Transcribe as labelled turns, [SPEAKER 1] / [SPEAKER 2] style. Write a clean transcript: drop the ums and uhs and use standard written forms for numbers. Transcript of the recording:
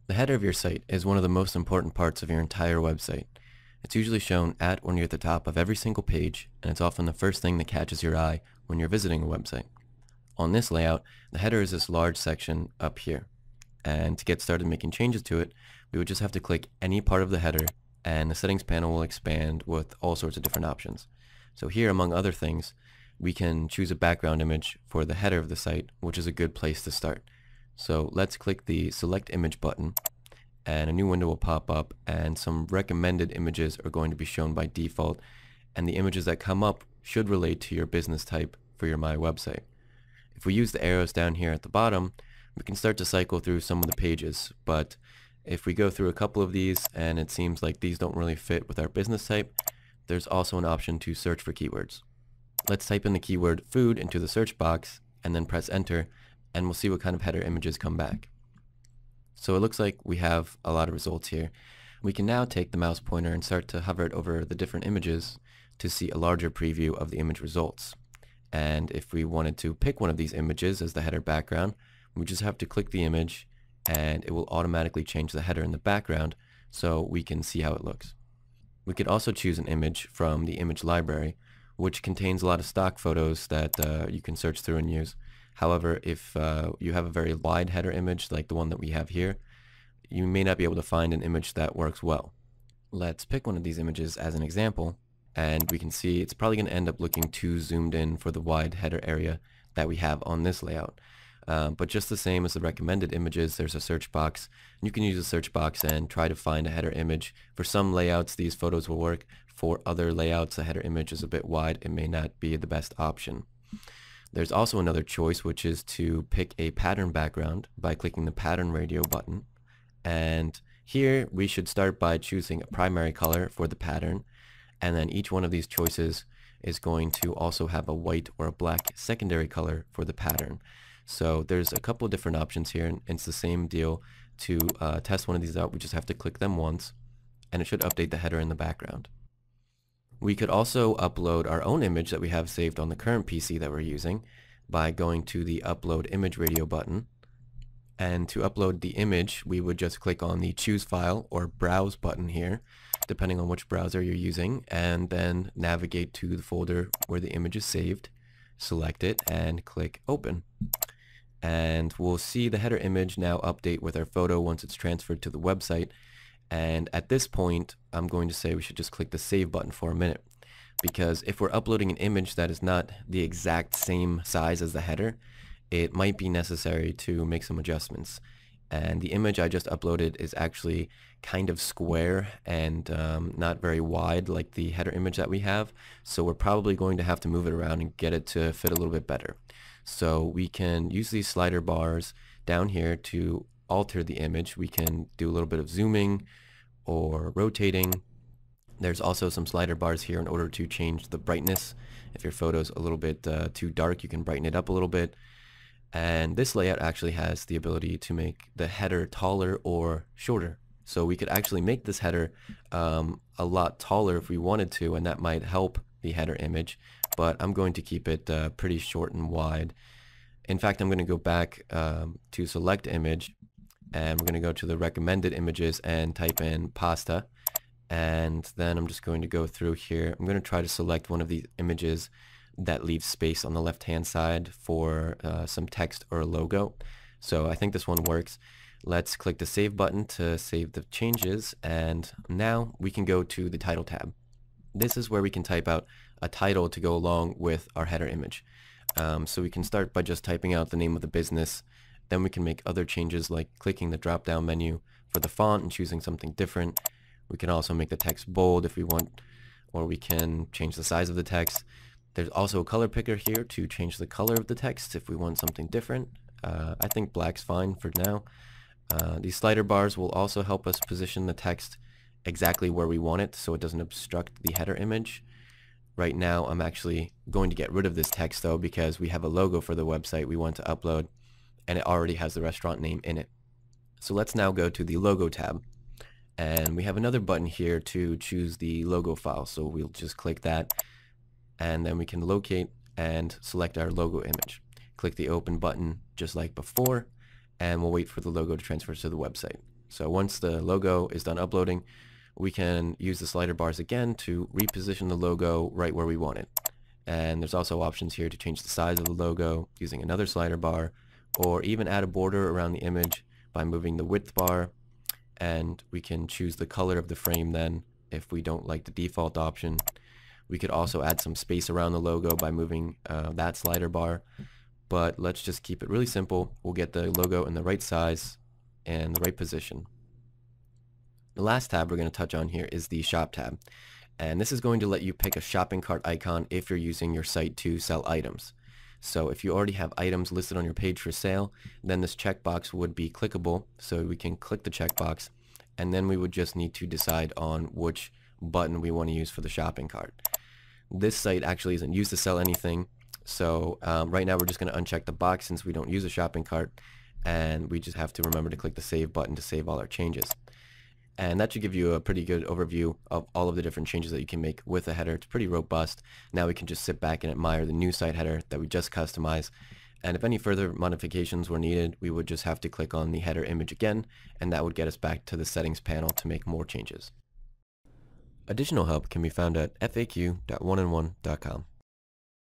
[SPEAKER 1] The header of your site is one of the most important parts of your entire website. It's usually shown at or near the top of every single page, and it's often the first thing that catches your eye when you're visiting a website. On this layout, the header is this large section up here. And to get started making changes to it, we would just have to click any part of the header, and the settings panel will expand with all sorts of different options. So here, among other things, we can choose a background image for the header of the site, which is a good place to start. So let's click the Select Image button, and a new window will pop up, and some recommended images are going to be shown by default, and the images that come up should relate to your business type for your My Website. If we use the arrows down here at the bottom, we can start to cycle through some of the pages, but if we go through a couple of these and it seems like these don't really fit with our business type, there's also an option to search for keywords. Let's type in the keyword food into the search box and then press enter, and we'll see what kind of header images come back. So it looks like we have a lot of results here. We can now take the mouse pointer and start to hover it over the different images to see a larger preview of the image results. And if we wanted to pick one of these images as the header background, we just have to click the image and it will automatically change the header in the background so we can see how it looks. We could also choose an image from the image library, which contains a lot of stock photos that you can search through and use. However, if you have a very wide header image like the one that we have here, you may not be able to find an image that works well. Let's pick one of these images as an example, and we can see it's probably going to end up looking too zoomed in for the wide header area that we have on this layout. But just the same as the recommended images, there's a search box. You can use the search box and try to find a header image. For some layouts, these photos will work. For other layouts, the header image is a bit wide. It may not be the best option. There's also another choice, which is to pick a pattern background by clicking the pattern radio button. And here we should start by choosing a primary color for the pattern. And then each one of these choices is going to also have a white or a black secondary color for the pattern. So there's a couple different options here, and it's the same deal. To test one of these out, we just have to click them once, and it should update the header in the background. We could also upload our own image that we have saved on the current PC that we're using by going to the Upload Image Radio button. And to upload the image, we would just click on the Choose File or Browse button here, depending on which browser you're using, and then navigate to the folder where the image is saved, select it, and click Open. And we'll see the header image now update with our photo once it's transferred to the website. And at this point, I'm going to say we should just click the Save button for a minute, because if we're uploading an image that is not the exact same size as the header, it might be necessary to make some adjustments. And the image I just uploaded is actually kind of square and not very wide like the header image that we have, so we're probably going to have to move it around and get it to fit a little bit better. So we can use these slider bars down here to alter the image. We can do a little bit of zooming or rotating. There's also some slider bars here in order to change the brightness. If your photo's a little bit too dark, you can brighten it up a little bit. And this layout actually has the ability to make the header taller or shorter. So we could actually make this header a lot taller if we wanted to, and that might help the header image, but I'm going to keep it pretty short and wide. In fact, I'm going to go back to Select Image, and we're going to go to the recommended images and type in pasta, and then I'm just going to go through here. I'm going to try to select one of these images that leaves space on the left hand side for some text or a logo. So I think this one works. Let's click the Save button to save the changes, and now we can go to the Title tab. This is where we can type out a title to go along with our header image. So we can start by just typing out the name of the business. Then we can make other changes like clicking the drop down menu for the font and choosing something different. We can also make the text bold if we want, or we can change the size of the text. There's also a color picker here to change the color of the text if we want something different. I think black's fine for now. These slider bars will also help us position the text exactly where we want it so it doesn't obstruct the header image. Right now I'm actually going to get rid of this text though, because we have a logo for the website we want to upload and it already has the restaurant name in it. So let's now go to the Logo tab, and we have another button here to choose the logo file. So we'll just click that, and then we can locate and select our logo image. Click the Open button just like before, and we'll wait for the logo to transfer to the website. So once the logo is done uploading, we can use the slider bars again to reposition the logo right where we want it. And there's also options here to change the size of the logo using another slider bar, or even add a border around the image by moving the width bar. And we can choose the color of the frame then if we don't like the default option. We could also add some space around the logo by moving that slider bar. But let's just keep it really simple. We'll get the logo in the right size and the right position. The last tab we're going to touch on here is the Shop tab. And this is going to let you pick a shopping cart icon if you're using your site to sell items. So if you already have items listed on your page for sale, then this checkbox would be clickable. So we can click the checkbox, and then we would just need to decide on which button we want to use for the shopping cart. This site actually isn't used to sell anything. So right now we're just going to uncheck the box since we don't use a shopping cart, and we just have to remember to click the save button to save all our changes. And that should give you a pretty good overview of all of the different changes that you can make with a header. It's pretty robust. Now we can just sit back and admire the new site header that we just customized. And if any further modifications were needed, we would just have to click on the header image again, and that would get us back to the settings panel to make more changes. Additional help can be found at faq.oneandone.com.